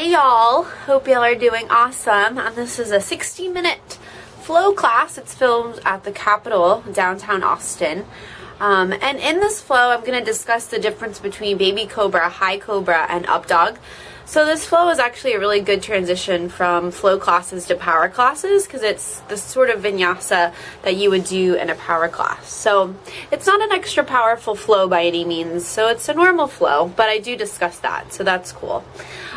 Hey y'all, hope y'all are doing awesome. And this is a 60-minute flow class. It's filmed at the Capitol, downtown Austin. And in this flow, I'm going to discuss the difference between baby cobra, high cobra, and up dog. So this flow is actually a really good transition from flow classes to power classes because it's the sort of vinyasa that you would do in a power class. So it's not an extra powerful flow by any means. So it's a normal flow, but I do discuss that. So that's cool.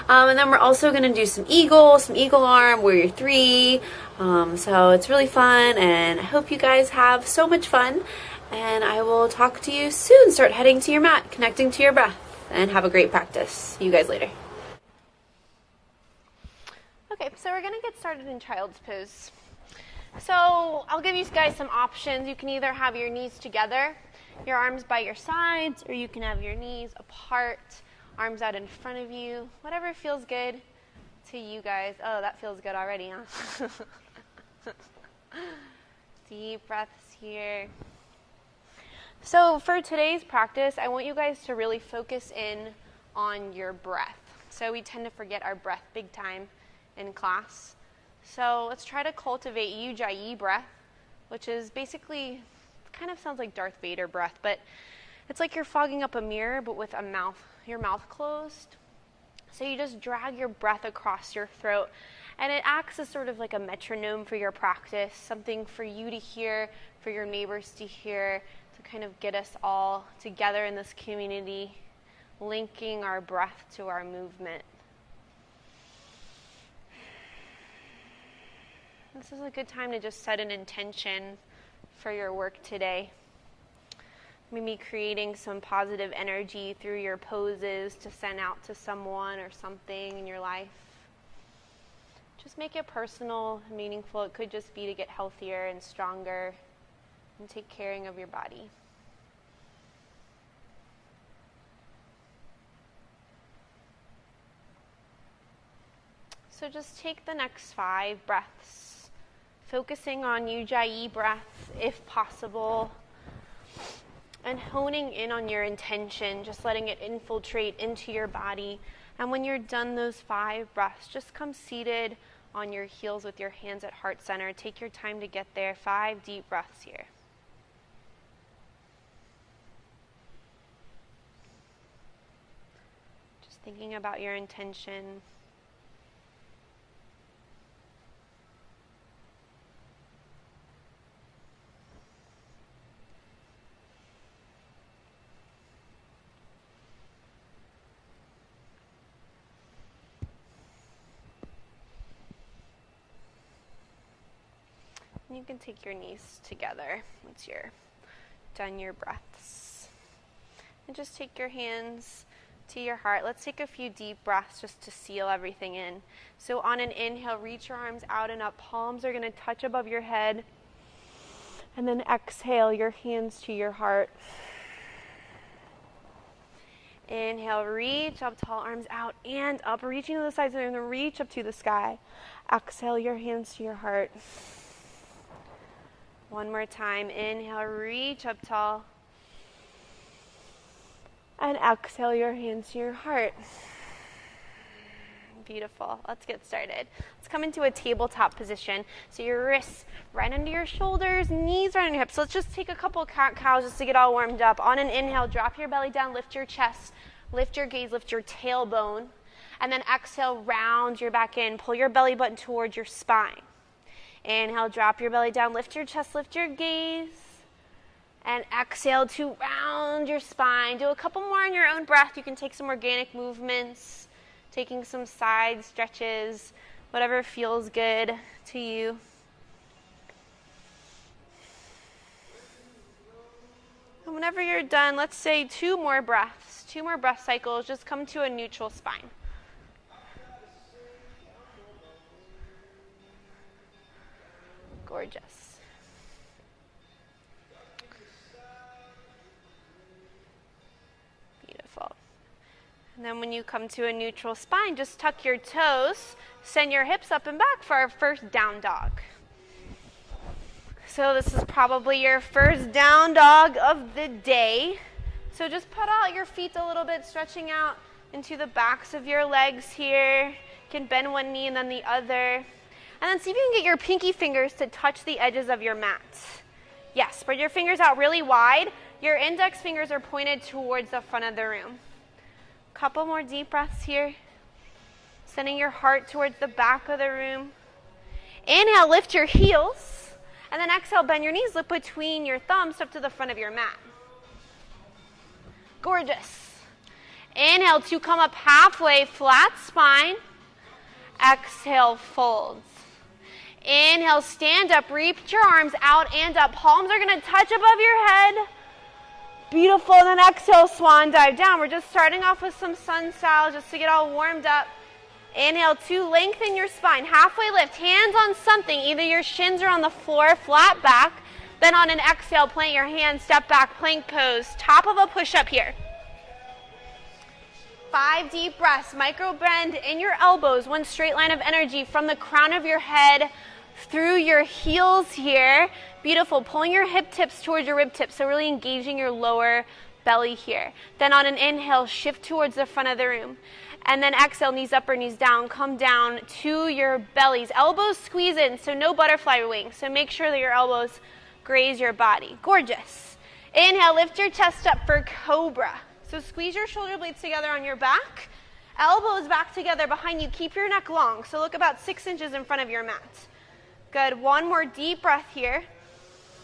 And then we're also going to do some eagle arm, warrior three. So it's really fun, and I hope you guys have so much fun. And I will talk to you soon. Start heading to your mat, connecting to your breath, and have a great practice. See you guys later. Okay, so we're going to get started in child's pose. So I'll give you guys some options. You can either have your knees together, your arms by your sides, or you can have your knees apart, arms out in front of you, whatever feels good to you guys. Oh, that feels good already, huh? Deep breaths here. So for today's practice, I want you guys to really focus in on your breath. So we tend to forget our breath big time in class. So let's try to cultivate ujjayi breath, which is basically, kind of sounds like Darth Vader breath, but it's like you're fogging up a mirror, but with your mouth closed. So you just drag your breath across your throat, and it acts as sort of like a metronome for your practice, something for you to hear, for your neighbors to hear, to kind of get us all together in this community, linking our breath to our movement. This is a good time to just set an intention for your work today. Maybe creating some positive energy through your poses to send out to someone or something in your life. Just make it personal, meaningful. It could just be to get healthier and stronger and take care of your body. So just take the next 5 breaths, focusing on ujjayi breath if possible, and honing in on your intention, just letting it infiltrate into your body. And when you're done those 5 breaths, just come seated on your heels with your hands at heart center. Take your time to get there. 5 deep breaths here. Just thinking about your intention. You can take your knees together once you're done your breaths. And just take your hands to your heart. Let's take a few deep breaths just to seal everything in. So on an inhale, reach your arms out and up. Palms are going to touch above your head. And then exhale, your hands to your heart. Inhale, reach up tall, arms out and up. Reaching to the sides and then reach up to the sky. Exhale, your hands to your heart. One more time. Inhale, reach up tall. And exhale, your hands to your heart. Beautiful. Let's get started. Let's come into a tabletop position. So your wrists right under your shoulders, knees right on your hips. So let's just take a couple cat-cows just to get all warmed up. On an inhale, drop your belly down, lift your chest, lift your gaze, lift your tailbone. And then exhale, round your back in. Pull your belly button towards your spine. Inhale, drop your belly down, lift your chest, lift your gaze. And exhale to round your spine. Do a couple more on your own breath. You can take some organic movements, taking some side stretches, whatever feels good to you. And whenever you're done, let's say 2 more breaths, 2 more breath cycles. Just come to a neutral spine. Gorgeous. Beautiful. And then when you come to a neutral spine, just tuck your toes, send your hips up and back for our first down dog. So this is probably your first down dog of the day. So just put out your feet a little bit, stretching out into the backs of your legs here. You can bend one knee and then the other. And then see if you can get your pinky fingers to touch the edges of your mat. Yes, spread your fingers out really wide. Your index fingers are pointed towards the front of the room. Couple more deep breaths here. Sending your heart towards the back of the room. Inhale, lift your heels. And then exhale, bend your knees, look between your thumbs up to the front of your mat. Gorgeous. Inhale to come up halfway, flat spine. Exhale, folds. Inhale, stand up, reach your arms out and up. Palms are going to touch above your head. Beautiful. And then exhale, swan dive down. We're just starting off with some sun style just to get all warmed up. Inhale to lengthen your spine. Halfway lift, hands on something. Either your shins are on the floor, flat back. Then on an exhale, plant your hands, step back, plank pose. Top of a push-up here. 5 deep breaths. Micro bend in your elbows. One straight line of energy from the crown of your head through your heels here. Beautiful. Pulling your hip tips towards your rib tips. So really engaging your lower belly here. Then on an inhale, shift towards the front of the room. And then exhale, knees up or knees down. Come down to your bellies. Elbows squeeze in, so no butterfly wings. So make sure that your elbows graze your body. Gorgeous. Inhale, lift your chest up for cobra. So squeeze your shoulder blades together on your back. Elbows back together behind you. Keep your neck long. So look about 6 inches in front of your mat. Good. One more deep breath here.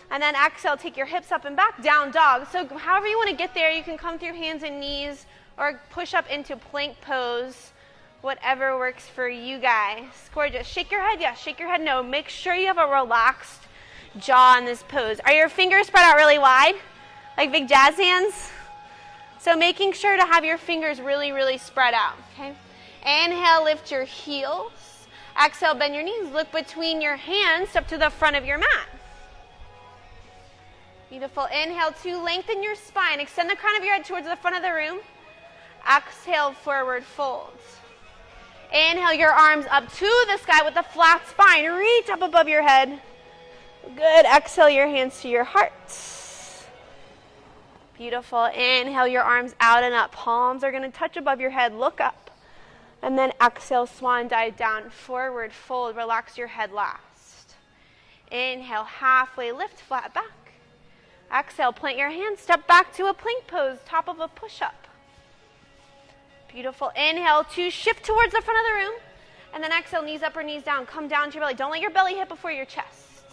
And then exhale, take your hips up and back, down dog. So however you want to get there, you can come through hands and knees or push up into plank pose, whatever works for you guys. Gorgeous. Shake your head, yes. Shake your head, no. Make sure you have a relaxed jaw in this pose. Are your fingers spread out really wide? Like big jazz hands? So making sure to have your fingers really, really spread out, okay? Inhale, lift your heels. Exhale, bend your knees. Look between your hands up to the front of your mat. Beautiful. Inhale to lengthen your spine. Extend the crown of your head towards the front of the room. Exhale, forward folds. Inhale your arms up to the sky with a flat spine. Reach up above your head. Good. Exhale your hands to your heart. Beautiful. Inhale your arms out and up. Palms are going to touch above your head. Look up. And then exhale, swan dive down, forward fold. Relax your head last. Inhale, halfway lift, flat back. Exhale, plant your hands, step back to a plank pose, top of a push-up. Beautiful. Inhale to shift towards the front of the room. And then exhale, knees up or knees down. Come down to your belly. Don't let your belly hit before your chest.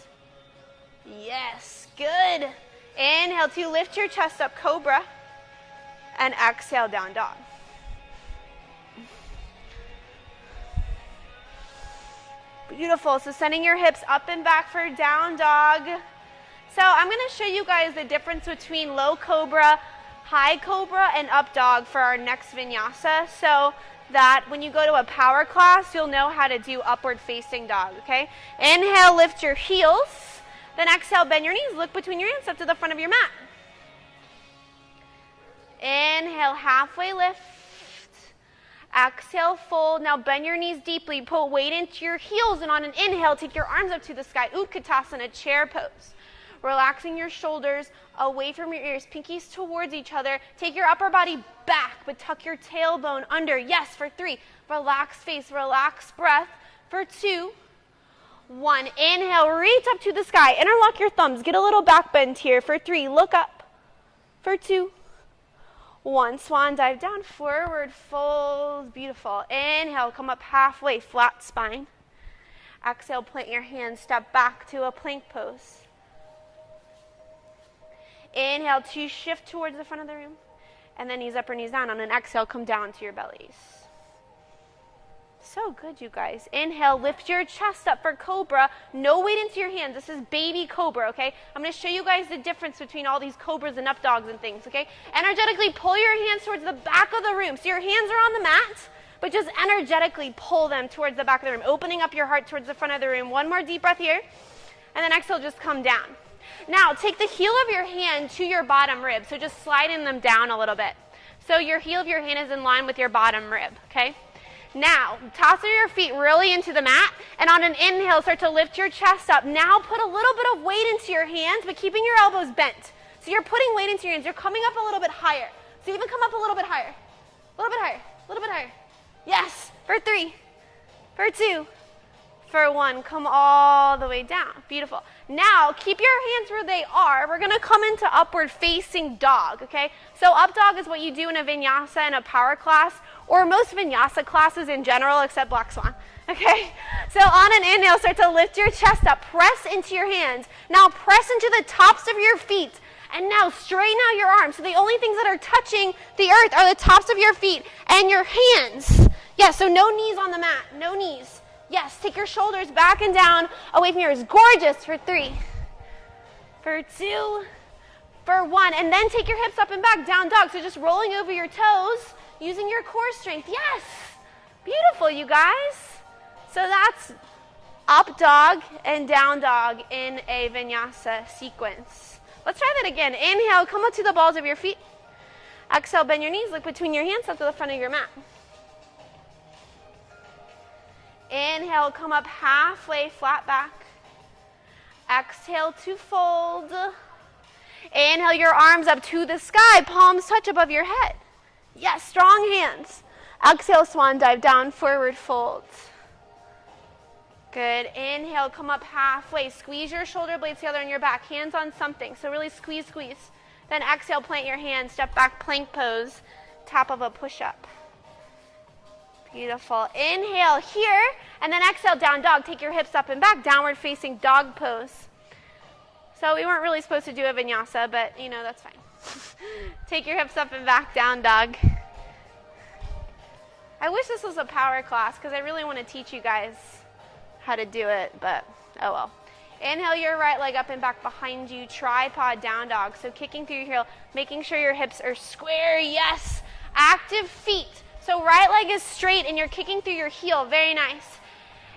Yes, good. Inhale to lift your chest up, cobra. And exhale, down dog. Beautiful. So sending your hips up and back for down dog. So I'm going to show you guys the difference between low cobra, high cobra, and up dog for our next vinyasa, so that when you go to a power class, you'll know how to do upward facing dog, okay? Inhale, lift your heels. Then exhale, bend your knees. Look between your hands up to the front of your mat. Inhale, halfway lift. Exhale, fold. Now bend your knees deeply. Put weight into your heels, and on an inhale, take your arms up to the sky. Utkatasana, chair pose. Relaxing your shoulders away from your ears, pinkies towards each other. Take your upper body back, but tuck your tailbone under. Yes, for 3. Relax face, relax breath. For 2, 1. Inhale, reach up to the sky. Interlock your thumbs. Get a little back bend here. For 3, look up. For 2, 1. Swan dive down, forward fold. Beautiful. Inhale, come up halfway, flat spine. Exhale, plant your hands, step back to a plank pose. Inhale to shift towards the front of the room. And then knees up or knees down. On an exhale, come down to your bellies. So good, you guys. Inhale, lift your chest up for cobra. No weight into your hands. This is baby cobra, okay? I'm going to show you guys the difference between all these cobras and up dogs and things, okay? Energetically pull your hands towards the back of the room. So your hands are on the mat, but just energetically pull them towards the back of the room, opening up your heart towards the front of the room. One more deep breath here. And then exhale, just come down. Now, take the heel of your hand to your bottom rib. So just sliding them down a little bit. So your heel of your hand is in line with your bottom rib, okay? Now, toss your feet really into the mat. And on an inhale, start to lift your chest up. Now, put a little bit of weight into your hands, but keeping your elbows bent. So you're putting weight into your hands. You're coming up a little bit higher. So even come up a little bit higher. A little bit higher. A little bit higher. Yes. For 3, for 2, for 1. Come all the way down. Beautiful. Now, keep your hands where they are. We're going to come into upward facing dog, okay? So up dog is what you do in a vinyasa and a power class, or most vinyasa classes in general, except Black Swan, okay? So on an inhale, start to lift your chest up. Press into your hands. Now press into the tops of your feet. And now straighten out your arms. So the only things that are touching the earth are the tops of your feet and your hands. Yes, so no knees on the mat. No knees. Yes, take your shoulders back and down, away from your ears. Gorgeous. For 3, for 2, for 1. And then take your hips up and back, down dog. So just rolling over your toes, using your core strength. Yes. Beautiful, you guys. So that's up dog and down dog in a vinyasa sequence. Let's try that again. Inhale, come up to the balls of your feet. Exhale, bend your knees, look between your hands up to the front of your mat. Inhale, come up halfway, flat back. Exhale to fold. Inhale, your arms up to the sky, palms touch above your head. Yes, strong hands. Exhale, swan dive, down, forward fold. Good. Inhale, come up halfway. Squeeze your shoulder blades together on your back. Hands on something. So really squeeze, squeeze. Then exhale, plant your hands. Step back, plank pose. Top of a push-up. Beautiful. Inhale here. And then exhale, down dog. Take your hips up and back. Downward facing dog pose. So we weren't really supposed to do a vinyasa, but, that's fine. Take your hips up and back, down dog. I wish this was a power class because I really want to teach you guys how to do it, but oh well. Inhale your right leg up and back behind you, tripod down dog. So kicking through your heel, making sure your hips are square. Yes. Active feet. So right leg is straight and you're kicking through your heel. Very nice.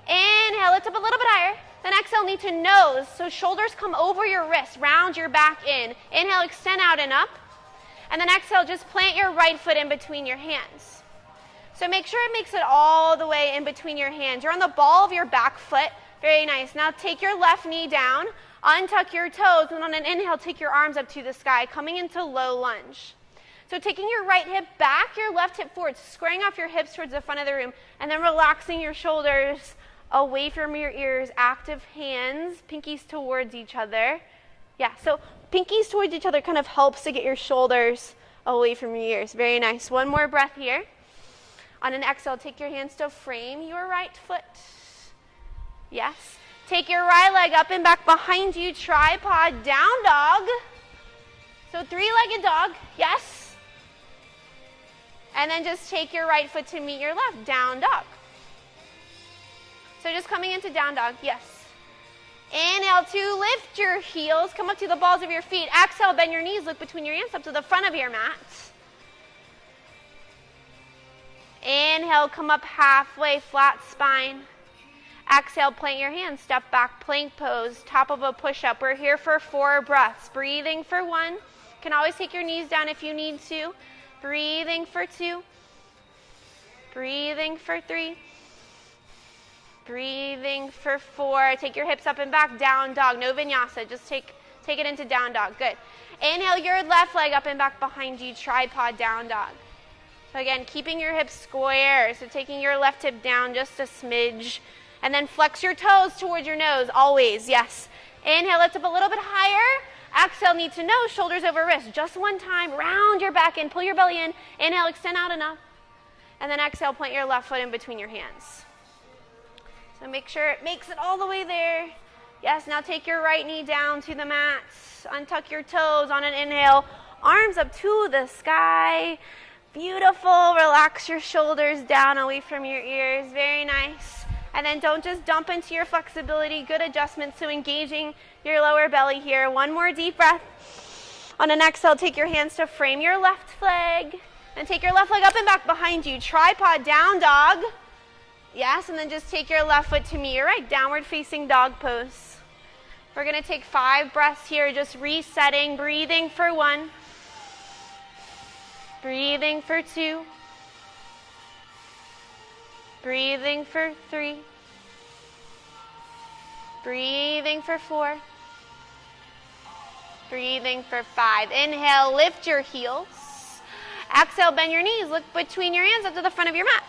Inhale, lift up a little bit higher. Then exhale, knee to nose. So shoulders come over your wrists, round your back in. Inhale, extend out and up. And then exhale, just plant your right foot in between your hands. So make sure it makes it all the way in between your hands. You're on the ball of your back foot. Very nice. Now take your left knee down, untuck your toes, and on an inhale, take your arms up to the sky, coming into low lunge. So taking your right hip back, your left hip forward, squaring off your hips towards the front of the room, and then relaxing your shoulders away from your ears. Active hands, pinkies towards each other. Yeah, so pinkies towards each other kind of helps to get your shoulders away from your ears. Very nice. One more breath here. On an exhale, take your hands to frame your right foot. Yes. Take your right leg up and back behind you, tripod, down dog. So 3-legged dog, yes. And then just take your right foot to meet your left, down dog. So just coming into down dog, yes. Inhale to lift your heels, come up to the balls of your feet. Exhale, bend your knees, look between your hands up to the front of your mat. Inhale, come up halfway, flat spine. Exhale, plant your hands, step back, plank pose, top of a push-up. We're here for 4 breaths. Breathing for 1. You can always take your knees down if you need to. Breathing for 2. Breathing for 3. Breathing for 4. Take your hips up and back, down dog. No vinyasa, just take it into down dog. Good. Inhale your left leg up and back behind you, tripod, down dog. So again, keeping your hips square. So taking your left hip down just a smidge. And then flex your toes towards your nose, always, yes. Inhale, lift up a little bit higher. Exhale, knee to nose, shoulders over wrist. Just one time, round your back in, pull your belly in. Inhale, extend out and up. And then exhale, plant your left foot in between your hands. So make sure it makes it all the way there. Yes, now take your right knee down to the mat. Untuck your toes on an inhale. Arms up to the sky. Beautiful. Relax your shoulders down away from your ears. Very nice. And then don't just dump into your flexibility. Good adjustment. So engaging your lower belly here. One more deep breath. On an exhale, take your hands to frame your left leg. And take your left leg up and back behind you. Tripod down dog. Yes, and then just take your left foot to meet your right. Downward facing dog pose. We're going to take 5 breaths here. Just resetting. Breathing for 1. Breathing for 2. Breathing for 3. Breathing for 4. Breathing for 5. Inhale, lift your heels. Exhale, bend your knees. Look between your hands up to the front of your mat.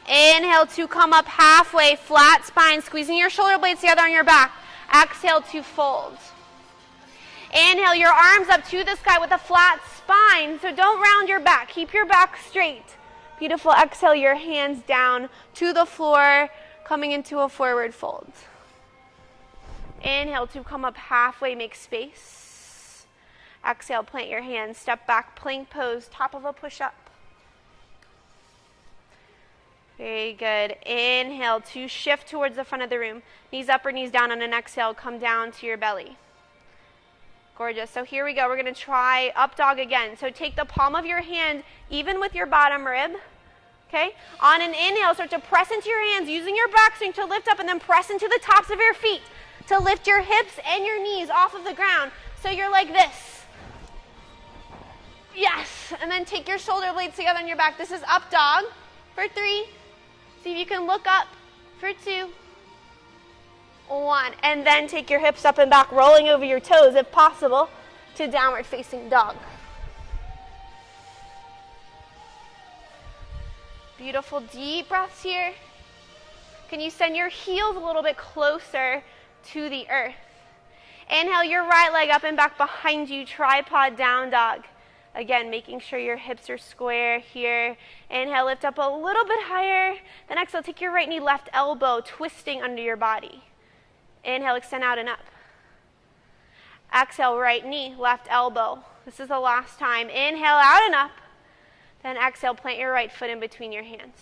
Inhale to come up halfway, flat spine, squeezing your shoulder blades together on your back. Exhale to fold. Inhale your arms up to the sky with a flat spine, so don't round your back. Keep your back straight. Beautiful. Exhale your hands down to the floor, coming into a forward fold. Inhale to come up halfway, make space. Exhale, plant your hands, step back, plank pose, top of a push-up. Very good. Inhale to shift towards the front of the room. Knees up or knees down on an exhale, come down to your belly. Gorgeous. So here we go. We're going to try up dog again. So take the palm of your hand even with your bottom rib. Okay? On an inhale, start to press into your hands, using your back strength to lift up, and then press into the tops of your feet to lift your hips and your knees off of the ground. So you're like this. Yes. And then take your shoulder blades together on your back. This is up dog for 3. See if you can look up for 2. 1. And then take your hips up and back, rolling over your toes if possible, to downward facing dog. Beautiful deep breaths here. Can you send your heels a little bit closer to the earth? Inhale your right leg up and back behind you, tripod down dog. Again, making sure your hips are square here. Inhale, lift up a little bit higher. Then exhale, take your right knee, left elbow, twisting under your body. Inhale, extend out and up. Exhale, right knee, left elbow. This is the last time. Inhale, out and up. Then exhale, plant your right foot in between your hands.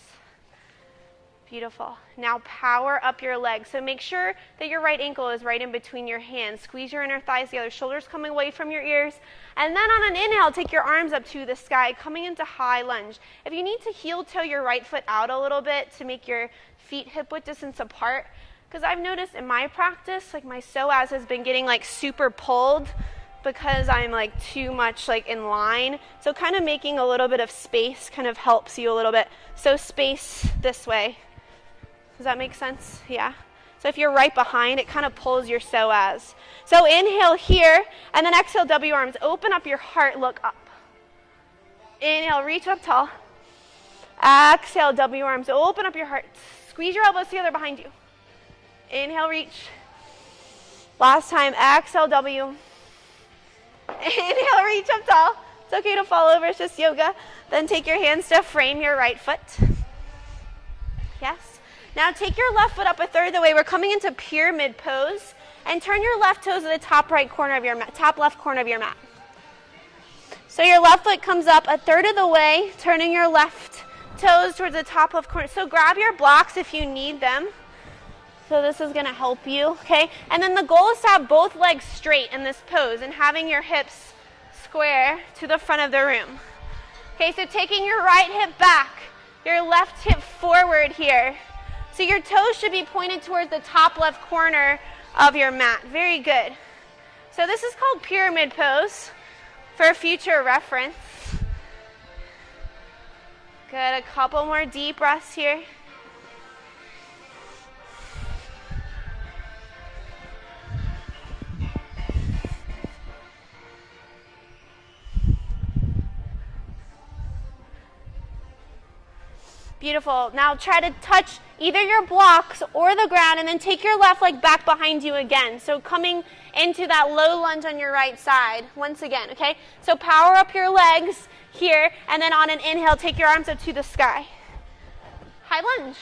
Beautiful. Now power up your legs. So make sure that your right ankle is right in between your hands. Squeeze your inner thighs together, shoulders coming away from your ears. And then on an inhale, take your arms up to the sky, coming into high lunge. If you need to heel toe your right foot out a little bit to make your feet hip width distance apart, because I've noticed in my practice, like my psoas has been getting like super pulled because I'm like too much like in line. So kind of making a little bit of space kind of helps you a little bit. So space this way. Does that make sense? Yeah. So if you're right behind, it kind of pulls your psoas. So inhale here, and then exhale, W arms. Open up your heart, look up. Inhale, reach up tall. Exhale, W arms. Open up your heart. Squeeze your elbows together behind you. Inhale, reach. Last time, exhale, W. Inhale, reach up tall. It's okay to fall over, it's just yoga. Then take your hands to frame your right foot. Yes. Now take your left foot up a third of the way. We're coming into pyramid pose. And turn your left toes to the top right corner of your mat, top left corner of your mat. So your left foot comes up a third of the way, turning your left toes towards the top left corner. So grab your blocks if you need them. So this is going to help you, okay? And then the goal is to have both legs straight in this pose and having your hips square to the front of the room. Okay, so taking your right hip back, your left hip forward here. So your toes should be pointed towards the top left corner of your mat. Very good. So this is called pyramid pose for future reference. Good, a couple more deep breaths here. Beautiful. Now try to touch either your blocks or the ground, and then take your left leg back behind you again. So coming into that low lunge on your right side once again, okay? So power up your legs here, and then on an inhale, take your arms up to the sky. High lunge.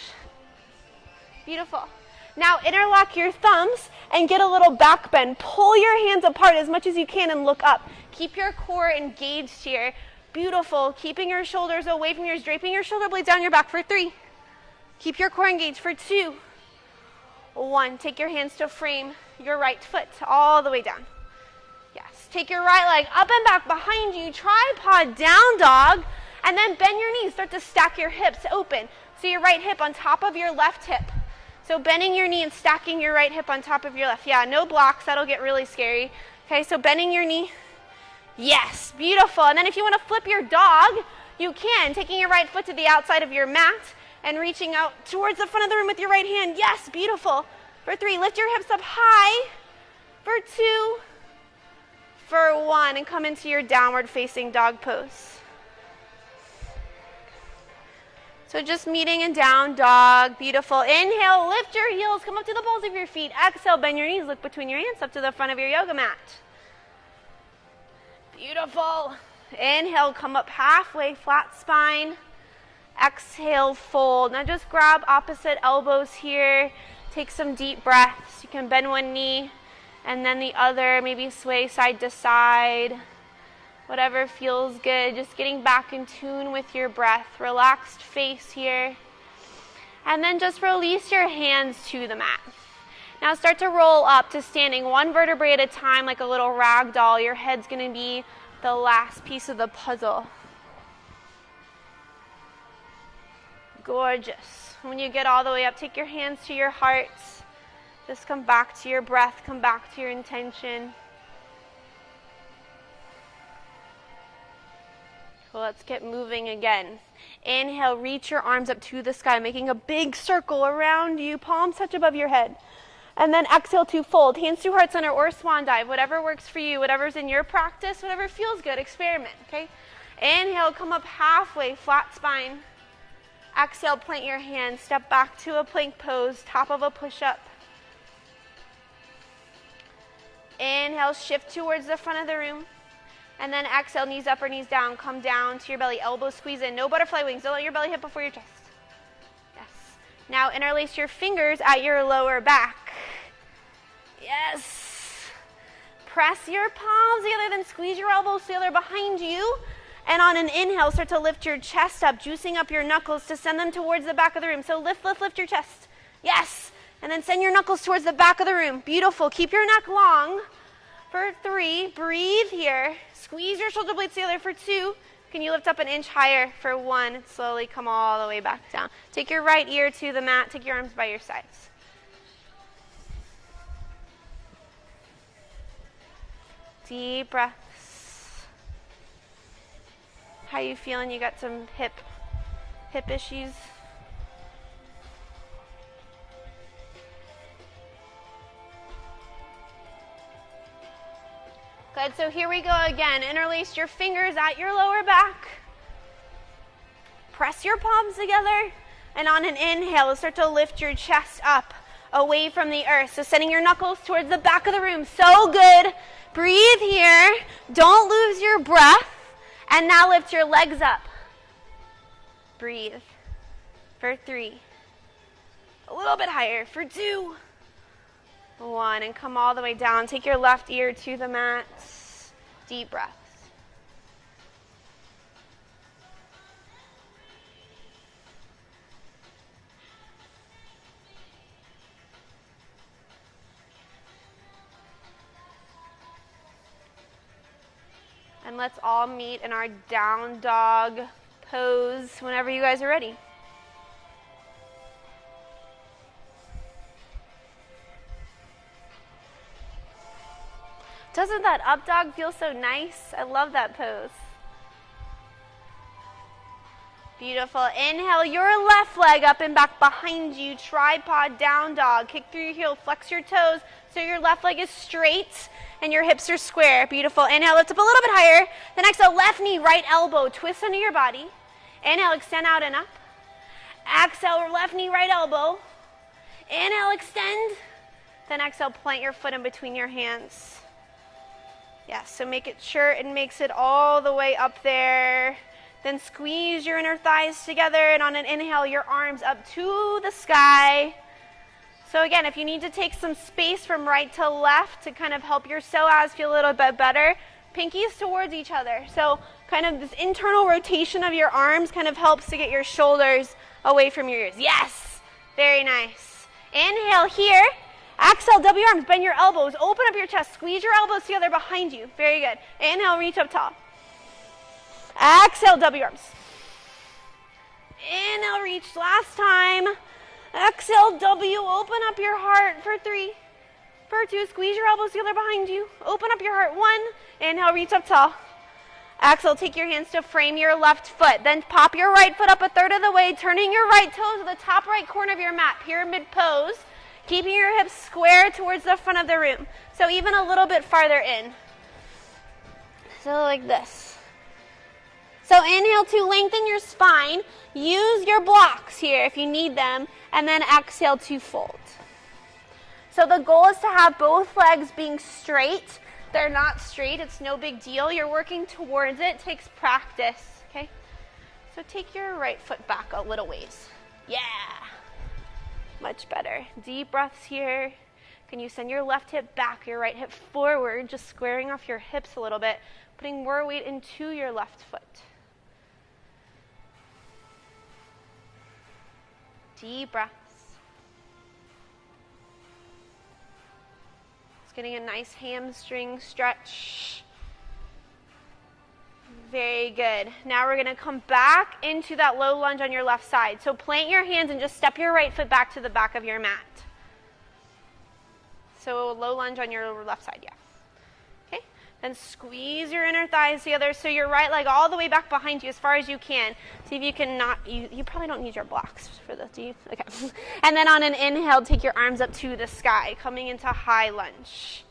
Beautiful. Now interlock your thumbs and get a little back bend. Pull your hands apart as much as you can and look up. Keep your core engaged here. Beautiful. Keeping your shoulders away from your ears, draping your shoulder blades down your back for 3. Keep your core engaged for 2. 1. Take your hands to frame your right foot all the way down. Yes. Take your right leg up and back behind you, tripod down dog, and then bend your knees. Start to stack your hips open. So your right hip on top of your left hip. So bending your knee and stacking your right hip on top of your left. Yeah, no blocks. That'll get really scary. Okay, so bending your knee. Yes, beautiful. And then if you want to flip your dog, you can. Taking your right foot to the outside of your mat and reaching out towards the front of the room with your right hand. Yes, beautiful. For 3, lift your hips up high. For 2, for 1, and come into your downward facing dog pose. So just meeting in down dog. Beautiful. Inhale, lift your heels, come up to the balls of your feet. Exhale, bend your knees, look between your hands up to the front of your yoga mat. Beautiful. Inhale, come up halfway, flat spine. Exhale, fold. Now just grab opposite elbows here. Take some deep breaths. You can bend one knee and then the other, maybe sway side to side. Whatever feels good. Just getting back in tune with your breath. Relaxed face here. And then just release your hands to the mat. Now start to roll up to standing one vertebrae at a time like a little rag doll. Your head's going to be the last piece of the puzzle. Gorgeous. When you get all the way up, take your hands to your heart. Just come back to your breath. Come back to your intention. Well, let's get moving again. Inhale, reach your arms up to the sky, making a big circle around you, palms touch above your head. And then exhale to fold, hands to heart center or swan dive, whatever works for you, whatever's in your practice, whatever feels good, experiment, okay? Inhale, come up halfway, flat spine. Exhale, plant your hands, step back to a plank pose, top of a push-up. Inhale, shift towards the front of the room. And then exhale, knees up or knees down. Come down to your belly, elbows squeeze in. No butterfly wings. Don't let your belly hit before your chest. Yes. Now interlace your fingers at your lower back. Yes. Press your palms together, then squeeze your elbows together behind you. And on an inhale, start to lift your chest up, juicing up your knuckles to send them towards the back of the room. So lift, lift, lift your chest. Yes. And then send your knuckles towards the back of the room. Beautiful. Keep your neck long. For 3, breathe here. Squeeze your shoulder blades together for 2. Can you lift up an inch higher for 1 and slowly come all the way back down. Take your right ear to the mat. Take your arms by your sides. Deep breaths. How you feeling? You got some hip issues? Good, so here we go again. Interlace your fingers at your lower back. Press your palms together. And on an inhale, start to lift your chest up away from the earth. So sending your knuckles towards the back of the room. So good. Breathe here. Don't lose your breath. And now lift your legs up. Breathe. For 3. A little bit higher. For 2. 1, and come all the way down. Take your left ear to the mat. Deep breaths. And let's all meet in our down dog pose whenever you guys are ready. Doesn't that up dog feel so nice? I love that pose. Beautiful. Inhale your left leg up and back behind you. Tripod down dog. Kick through your heel. Flex your toes so your left leg is straight and your hips are square. Beautiful. Inhale, lift up a little bit higher. Then exhale, left knee, right elbow. Twist under your body. Inhale, extend out and up. Exhale, left knee, right elbow. Inhale, extend. Then exhale, plant your foot in between your hands. Yes, so make it sure it makes it all the way up there. Then squeeze your inner thighs together, and on an inhale, your arms up to the sky. So again, if you need to take some space from right to left to kind of help your psoas feel a little bit better, pinkies towards each other. So kind of this internal rotation of your arms kind of helps to get your shoulders away from your ears. Yes, very nice. Inhale here. Exhale, double your arms, bend your elbows, open up your chest, squeeze your elbows together behind you. Very good. Inhale, reach up tall. Exhale, double your arms. Inhale, reach last time. Exhale, W, open up your heart for 3. For 2, squeeze your elbows together behind you. Open up your heart. 1, inhale, reach up tall. Exhale, take your hands to frame your left foot. Then pop your right foot up a third of the way, turning your right toes to the top right corner of your mat. Pyramid pose. Keeping your hips square towards the front of the room. So even a little bit farther in. So like this. So inhale to lengthen your spine. Use your blocks here if you need them. And then exhale to fold. So the goal is to have both legs being straight. They're not straight. It's no big deal. You're working towards it. It takes practice. Okay? So take your right foot back a little ways. Yeah. Much better. Deep breaths here. Can you send your left hip back, your right hip forward, just squaring off your hips a little bit, putting more weight into your left foot. Deep breaths. Just getting a nice hamstring stretch. Very good. Now we're going to come back into that low lunge on your left side. So plant your hands and just step your right foot back to the back of your mat. So low lunge on your left side, yeah. Okay? Then squeeze your inner thighs together so your right leg all the way back behind you as far as you can. See if you can not, you probably don't need your blocks for this, do you? Okay. And then on an inhale, take your arms up to the sky, coming into high lunge.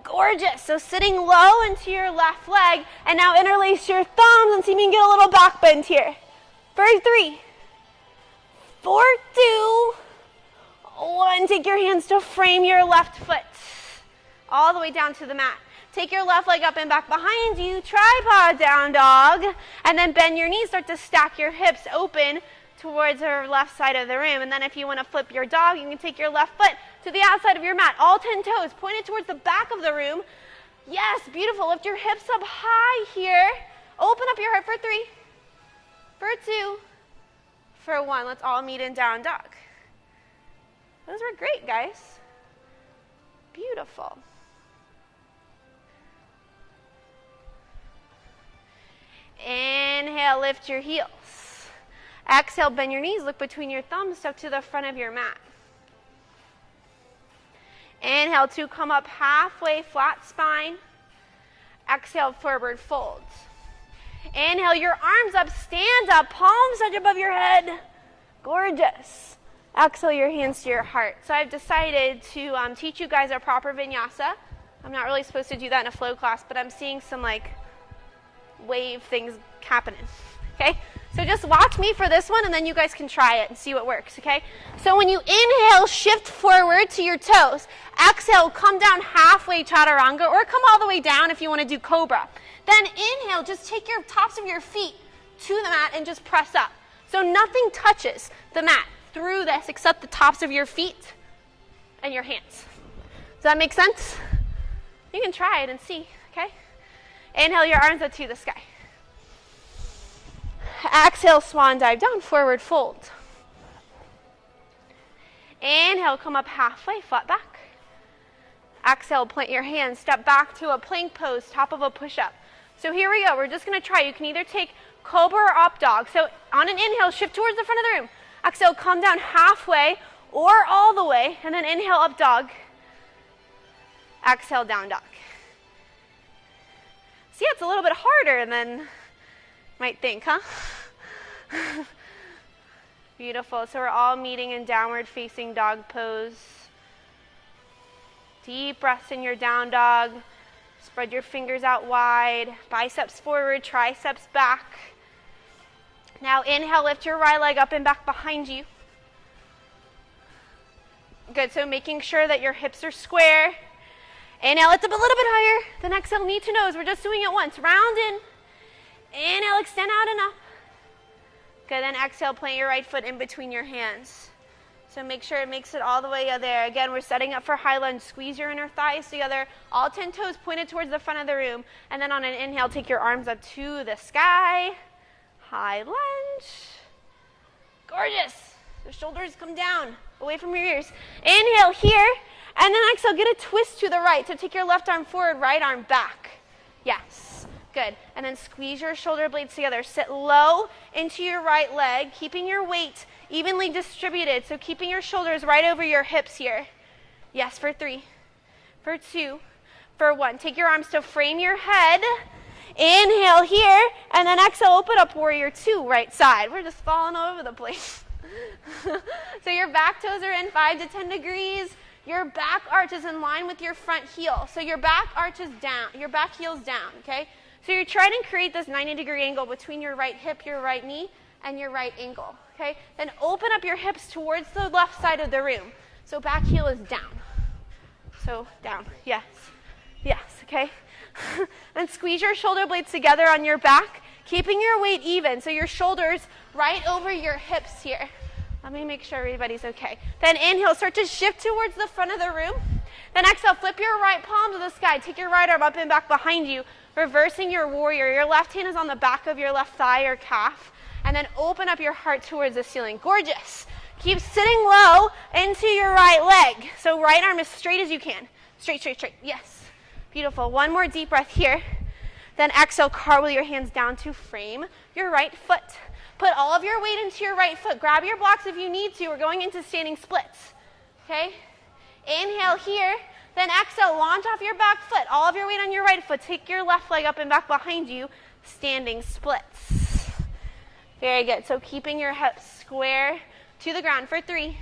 Gorgeous. So sitting low into your left leg, and now interlace your thumbs and see if you can get a little back bend here. For 3, 4, 2, 1. Take your hands to frame your left foot all the way down to the mat. Take your left leg up and back behind you. Tripod down dog. And then bend your knees. Start to stack your hips open towards the left side of the room. And then if you want to flip your dog, you can take your left foot to the outside of your mat. All 10 toes pointed towards the back of the room. Yes, beautiful. Lift your hips up high here. Open up your heart for 3, for 2, for 1. Let's all meet in down dog. Those were great, guys. Beautiful. Inhale, lift your heels. Exhale, bend your knees. Look between your thumbs, tuck to the front of your mat. Inhale to come up halfway, flat spine. Exhale, forward fold. Inhale, your arms up, stand up, palms touch above your head. Gorgeous. Exhale your hands to your heart. So I've decided to teach you guys a proper vinyasa. I'm not really supposed to do that in a flow class, but I'm seeing some like wave things happening. Okay? So just watch me for this one, and then you guys can try it and see what works, okay? So when you inhale, shift forward to your toes. Exhale, come down halfway, chaturanga, or come all the way down if you want to do cobra. Then inhale, just take your tops of your feet to the mat and just press up. So nothing touches the mat through this except the tops of your feet and your hands. Does that make sense? You can try it and see, okay? Inhale your arms up to the sky. Exhale, swan dive down, forward fold. Inhale, come up halfway, flat back. Exhale, plant your hands, step back to a plank pose, top of a push-up. So here we go, we're just gonna try. You can either take cobra or up dog. So on an inhale, shift towards the front of the room. Exhale, come down halfway or all the way, and then inhale, up dog. Exhale, down dog. See, it's a little bit harder than you might think, huh? Beautiful. So we're all meeting in downward facing dog pose. Deep breaths in your down dog. Spread your fingers out wide. Biceps forward, triceps back. Now inhale, lift your right leg up and back behind you. Good, so making sure that your hips are square. Inhale, lift up a little bit higher. Then exhale, knee to nose. We're just doing it once. Round in. Inhale, extend out and up. Good, then exhale, plant your right foot in between your hands. So make sure it makes it all the way there. Again, we're setting up for high lunge. Squeeze your inner thighs together. All 10 toes pointed towards the front of the room. And then on an inhale, take your arms up to the sky. High lunge. Gorgeous. The shoulders come down, away from your ears. Inhale here. And then exhale, get a twist to the right. So take your left arm forward, right arm back. Yes. Good. And then squeeze your shoulder blades together. Sit low into your right leg, keeping your weight evenly distributed. So keeping your shoulders right over your hips here. Yes, for 3, for 2, for 1. Take your arms to frame your head. Inhale here, and then exhale, open up, warrior 2, right side. We're just falling all over the place. So your back toes are in 5 to 10 degrees. Your back arch is in line with your front heel. So your back arch is down, your back heel's down, okay? So you're trying to create this 90-degree angle between your right hip, your right knee, and your right ankle, okay? Then open up your hips towards the left side of the room. So back heel is down. So down, yes, okay? And squeeze your shoulder blades together on your back, keeping your weight even. So your shoulders right over your hips here. Let me make sure everybody's okay. Then inhale, start to shift towards the front of the room. Then exhale, flip your right palm to the sky. Take your right arm up and back behind you, reversing your warrior. Your left hand is on the back of your left thigh or calf. And then open up your heart towards the ceiling. Gorgeous. Keep sitting low into your right leg. So right arm as straight as you can. Straight, straight, straight. Yes. Beautiful. One more deep breath here. Then exhale, cartwheel your hands down to frame your right foot. Put all of your weight into your right foot. Grab your blocks if you need to. We're going into standing splits. Okay? Inhale here. Then exhale, launch off your back foot. All of your weight on your right foot. Take your left leg up and back behind you. Standing splits. Very good. So keeping your hips square to the ground for 3.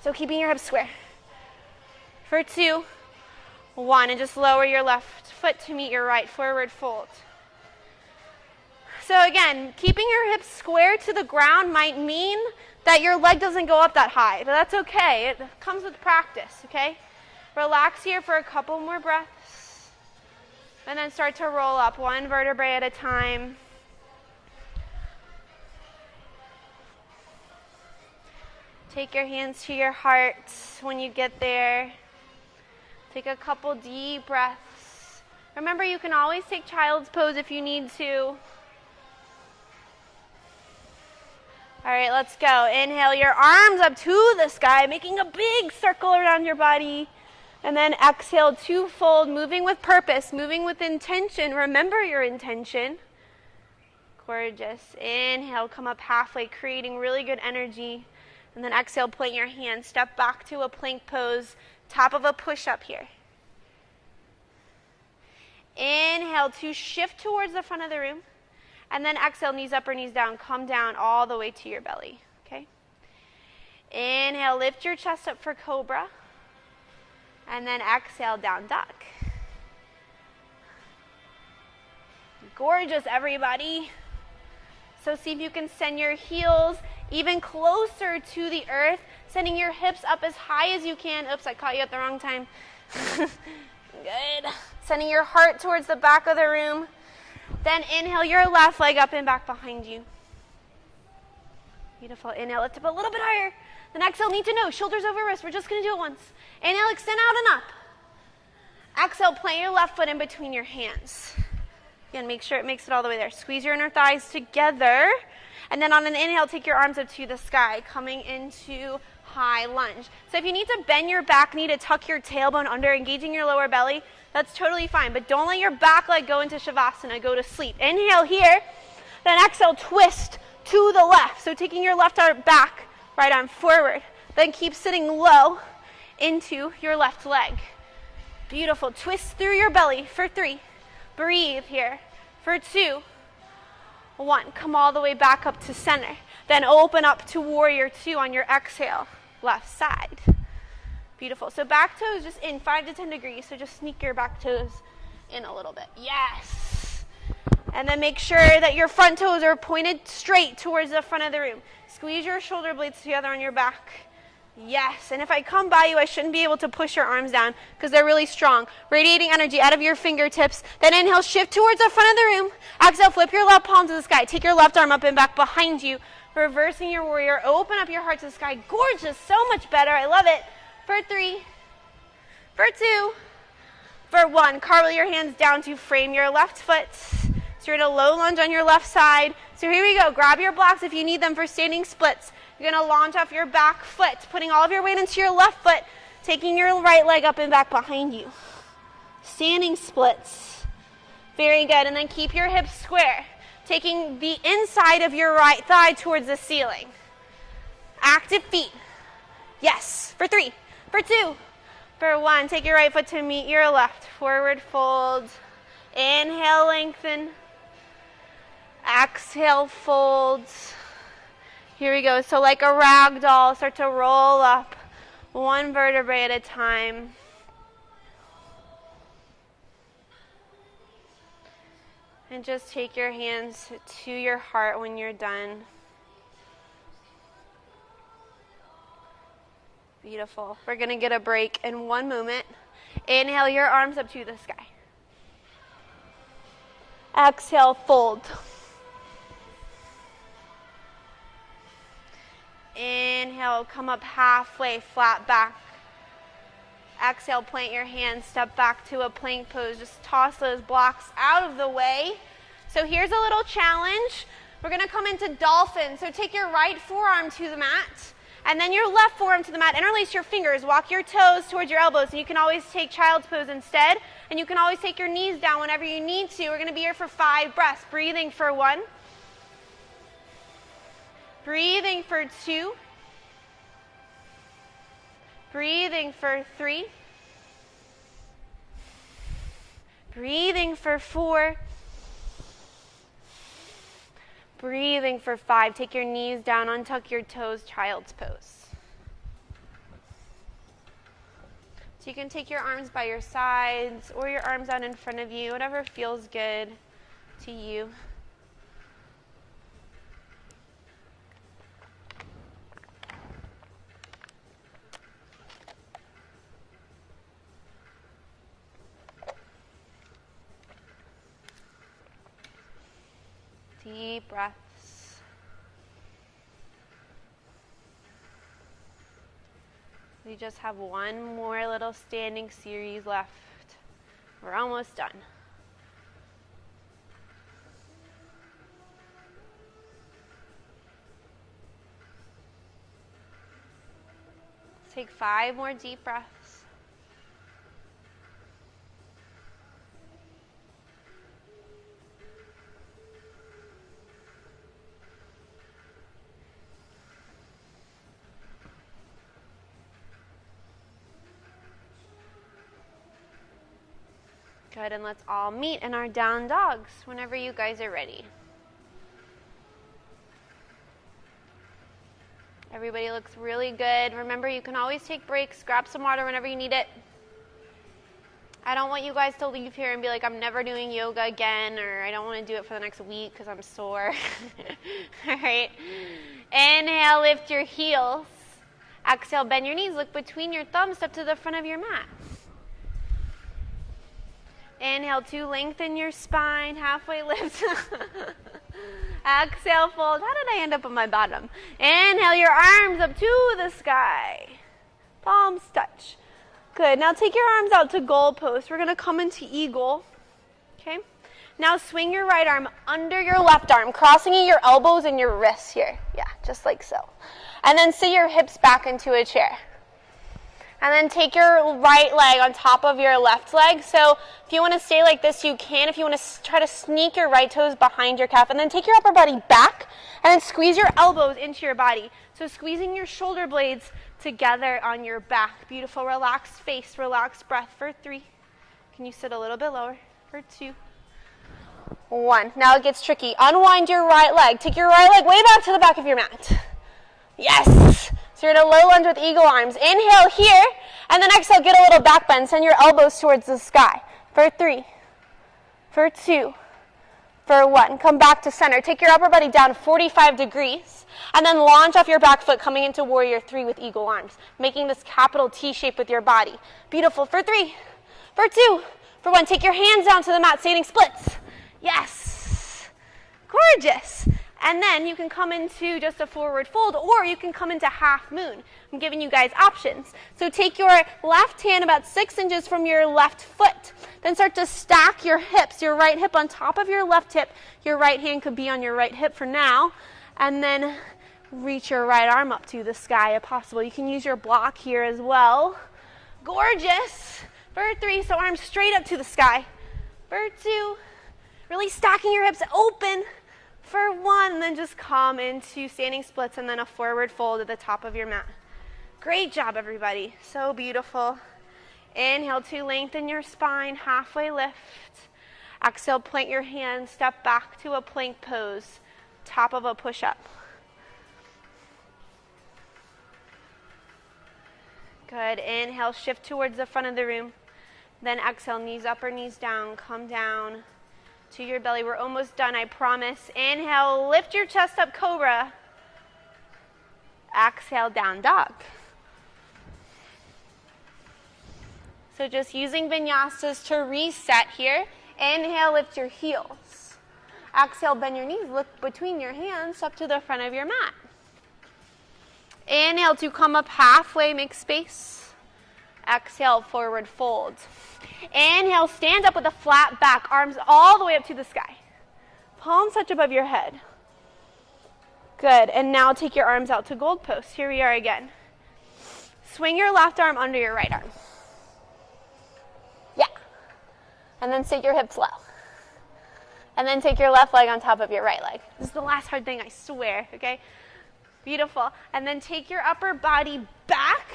So keeping your hips square. For 2, 1. And just lower your left foot to meet your right. Forward fold. So again, keeping your hips square to the ground might mean that your leg doesn't go up that high, but that's okay. It comes with practice, okay? Relax here for a couple more breaths. And then start to roll up one vertebrae at a time. Take your hands to your heart when you get there. Take a couple deep breaths. Remember, you can always take child's pose if you need to. All right, let's go. Inhale your arms up to the sky, making a big circle around your body. And then exhale, 2-fold, moving with purpose, moving with intention. Remember your intention. Gorgeous. Inhale, come up halfway, creating really good energy. And then exhale, plant your hands. Step back to a plank pose, top of a push-up here. Inhale to shift towards the front of the room. And then exhale, knees up or knees down. Come down all the way to your belly, okay? Inhale, lift your chest up for cobra. And then exhale, down dog. Gorgeous, everybody. So see if you can send your heels even closer to the earth, sending your hips up as high as you can. Oops, I caught you at the wrong time. Good. Sending your heart towards the back of the room. Then inhale your left leg up and back behind you. Beautiful. Inhale, lift up a little bit higher. Then exhale, knee to nose, shoulders over wrist. We're just going to do it once. Inhale, extend out and up. Exhale, plant your left foot in between your hands. Again, make sure it makes it all the way there. Squeeze your inner thighs together. And then on an inhale, take your arms up to the sky, coming into high lunge. So if you need to bend your back knee to tuck your tailbone under, engaging your lower belly, that's totally fine. But don't let your back leg go into Shavasana, go to sleep. Inhale here, then exhale, twist to the left. So taking your left arm back, right arm forward. Then keep sitting low into your left leg. Beautiful. Twist through your belly for 3. Breathe here for 2. 1. Come all the way back up to center. Then open up to warrior 2 on your exhale, left side. Beautiful. So back toes just in 5 to 10 degrees. So just sneak your back toes in a little bit. Yes. And then make sure that your front toes are pointed straight towards the front of the room. Squeeze your shoulder blades together on your back. Yes. And if I come by you, I shouldn't be able to push your arms down because they're really strong. Radiating energy out of your fingertips. Then inhale, shift towards the front of the room. Exhale, flip your left palm to the sky. Take your left arm up and back behind you. Reversing your warrior. Open up your heart to the sky. Gorgeous. So much better. I love it. For 3. For 2. For 1. Cartwheel your hands down to frame your left foot. So you're in a low lunge on your left side. So here we go. Grab your blocks if you need them for standing splits. You're going to launch off your back foot, putting all of your weight into your left foot, taking your right leg up and back behind you. Standing splits. Very good. And then keep your hips square, taking the inside of your right thigh towards the ceiling. Active feet. Yes. For 3. For 2. For 1. Take your right foot to meet your left. Forward fold. Inhale, lengthen. Exhale, fold. Here we go. So like a rag doll, start to roll up 1 vertebrae at a time. And just take your hands to your heart when you're done. Beautiful. We're going to get a break in 1 moment. Inhale your arms up to the sky. Exhale, fold. Inhale, come up halfway, flat back. Exhale, plant your hands, step back to a plank pose. Just toss those blocks out of the way. So here's a little challenge. We're going to come into dolphin. So take your right forearm to the mat, and then your left forearm to the mat. Interlace your fingers. Walk your toes towards your elbows. And you can always take child's pose instead. And you can always take your knees down whenever you need to. We're going to be here for 5 breaths. Breathing for 1. Breathing for 2. Breathing for 3. Breathing for 4. Breathing for 5. Take your knees down, untuck your toes, child's pose. So you can take your arms by your sides or your arms out in front of you, whatever feels good to you. Deep breaths. We just have one more little standing series left. We're almost done. Let's take 5 more deep breaths. Good, and let's all meet in our down dogs whenever you guys are ready. Everybody looks really good. Remember, you can always take breaks, grab some water whenever you need it. I don't want you guys to leave here and be like, I'm never doing yoga again, or I don't want to do it for the next week because I'm sore. All right. Inhale, lift your heels. Exhale, bend your knees. Look between your thumbs, step to the front of your mat. Inhale, 2, lengthen your spine, halfway lift. Exhale, fold. How did I end up on my bottom? Inhale, your arms up to the sky. Palms touch. Good. Now take your arms out to goal post. We're going to come into eagle. Okay? Now swing your right arm under your left arm, crossing your elbows and your wrists here. Yeah, just like so. And then sit your hips back into a chair. And then take your right leg on top of your left leg. So if you want to stay like this, you can. If you want to try to sneak your right toes behind your calf. And then take your upper body back. And then squeeze your elbows into your body. So squeezing your shoulder blades together on your back. Beautiful. Relaxed face, relaxed breath for 3. Can you sit a little bit lower? For 2. 1. Now it gets tricky. Unwind your right leg. Take your right leg way back to the back of your mat. Yes. So you're in a low lunge with eagle arms. Inhale here, and then exhale, get a little back bend. Send your elbows towards the sky. For 3, for 2, for 1. Come back to center. Take your upper body down 45 degrees, and then launch off your back foot, coming into warrior 3 with eagle arms, making this capital T shape with your body. Beautiful. For 3, for 2, for 1. Take your hands down to the mat, standing splits. Yes. Gorgeous. And then you can come into just a forward fold, or you can come into half moon. I'm giving you guys options. So take your left hand about 6 inches from your left foot. Then start to stack your hips, your right hip on top of your left hip. Your right hand could be on your right hip for now. And then reach your right arm up to the sky if possible. You can use your block here as well. Gorgeous. For 3, so arms straight up to the sky. For 2, really stacking your hips open. For 1, then just come into standing splits and then a forward fold at the top of your mat. Great job, everybody. So beautiful. Inhale, 2, lengthen your spine, halfway lift. Exhale, plant your hands, step back to a plank pose, top of a push-up. Good. Inhale, shift towards the front of the room. Then exhale, knees up or knees down, come down. to your belly. We're almost done, I promise. Inhale, lift your chest up, cobra. Exhale, down dog. So just using vinyasas to reset here. Inhale, lift your heels. Exhale, bend your knees, look between your hands up to the front of your mat. Inhale to come up halfway, make space. Exhale, forward fold. Inhale, stand up with a flat back, arms all the way up to the sky. Palms touch above your head. Good, and now take your arms out to gold post. Here we are again. Swing your left arm under your right arm. Yeah. And then take your hips low. And then take your left leg on top of your right leg. This is the last hard thing, I swear, okay? Beautiful. And then take your upper body back.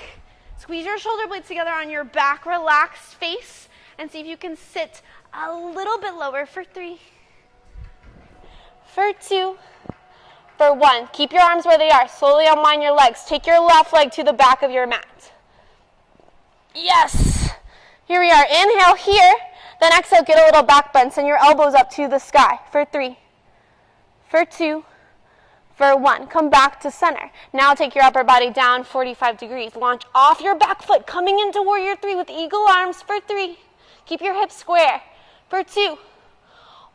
Squeeze your shoulder blades together on your back. Relaxed face. And see if you can sit a little bit lower for 3. For 2. For 1. Keep your arms where they are. Slowly unwind your legs. Take your left leg to the back of your mat. Yes. Here we are. Inhale here. Then exhale, get a little back bend. Send your elbows up to the sky. For 3. For 2. For 1. Come back to center. Now take your upper body down 45 degrees. Launch off your back foot. Coming into warrior 3 with eagle arms. For 3. Keep your hips square. For 2.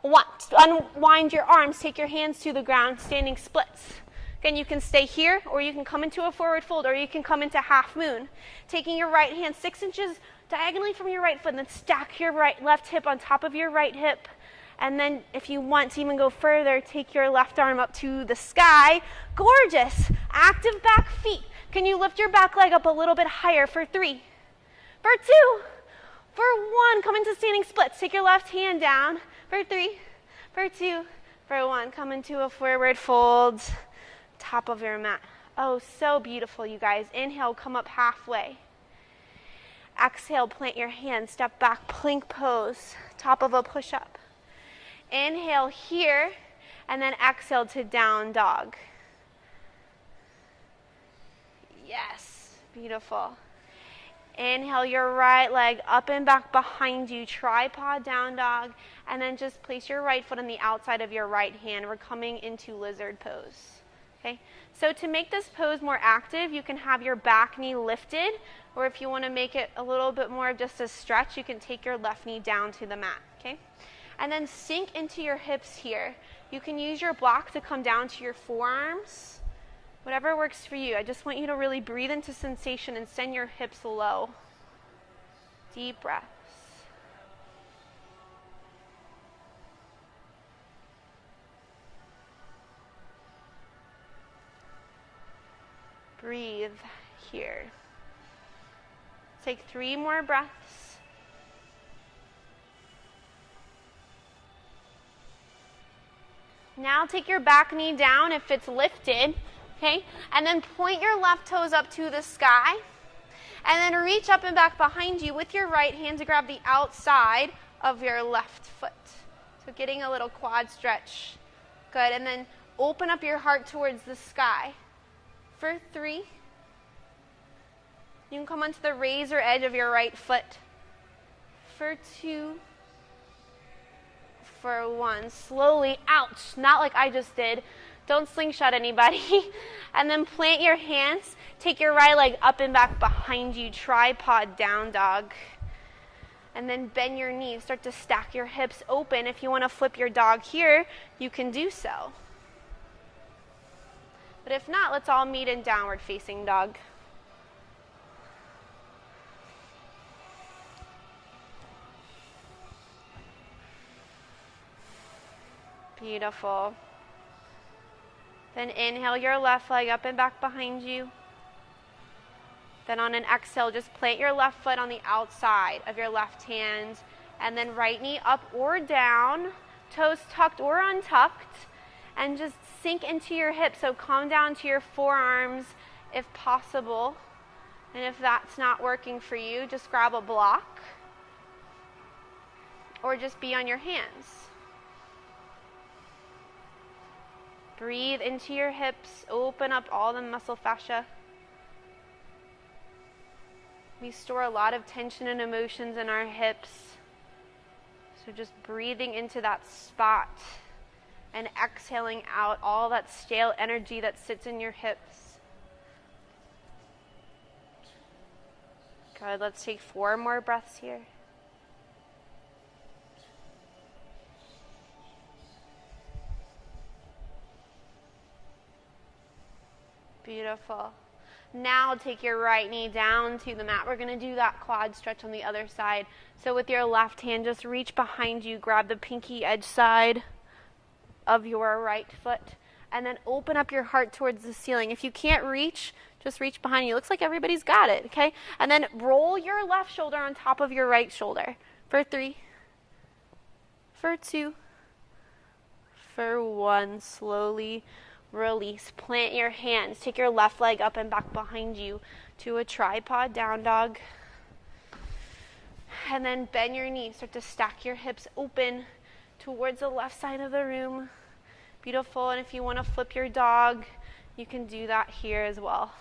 1. Unwind your arms. Take your hands to the ground. Standing splits. Again, you can stay here, or you can come into a forward fold, or you can come into half moon. Taking your right hand 6 inches diagonally from your right foot, and then stack your left hip on top of your right hip. And then if you want to even go further, take your left arm up to the sky. Gorgeous. Active back feet. Can you lift your back leg up a little bit higher for 3? For 2. For 1. Come into standing splits. Take your left hand down. For 3. For 2. For 1. Come into a forward fold. Top of your mat. Oh, so beautiful, you guys. Inhale, come up halfway. Exhale, plant your hands. Step back, plank pose. Top of a push-up. Inhale here, and then exhale to down dog. Yes, beautiful. Inhale your right leg up and back behind you, tripod down dog, and then just place your right foot on the outside of your right hand. We're coming into lizard pose. Okay, so to make this pose more active, you can have your back knee lifted, or if you want to make it a little bit more of just a stretch, you can take your left knee down to the mat. Okay. And then sink into your hips here. You can use your block to come down to your forearms. Whatever works for you. I just want you to really breathe into sensation and send your hips low. Deep breaths. Breathe here. Take 3 more breaths. Now take your back knee down if it's lifted, okay? And then point your left toes up to the sky. And then reach up and back behind you with your right hand to grab the outside of your left foot. So getting a little quad stretch. Good. And then open up your heart towards the sky. For 3. You can come onto the razor edge of your right foot. For 2. For 1. Slowly, ouch, not like I just did. Don't slingshot anybody. And then plant your hands. Take your right leg up and back behind you. Tripod down dog. And then bend your knees. Start to stack your hips open. If you want to flip your dog here, you can do so. But if not, let's all meet in downward facing dog. Beautiful. Then inhale your left leg up and back behind you. Then on an exhale, just plant your left foot on the outside of your left hand. And then right knee up or down, toes tucked or untucked. And just sink into your hips. So come down to your forearms if possible. And if that's not working for you, just grab a block. Or just be on your hands. Breathe into your hips. Open up all the muscle fascia. We store a lot of tension and emotions in our hips. So just breathing into that spot and exhaling out all that stale energy that sits in your hips. Good, let's take 4 more breaths here. Beautiful. Now take your right knee down to the mat. We're going to do that quad stretch on the other side. So with your left hand, just reach behind you, grab the pinky edge side of your right foot, and then open up your heart towards the ceiling. If you can't reach, just reach behind you. Looks like everybody's got it, okay? And then roll your left shoulder on top of your right shoulder. For 3, for 2, for 1. Slowly release. Plant your hands. Take your left leg up and back behind you to a tripod down dog. And then bend your knees. Start to stack your hips open towards the left side of the room. Beautiful. And if you want to flip your dog, you can do that here as well.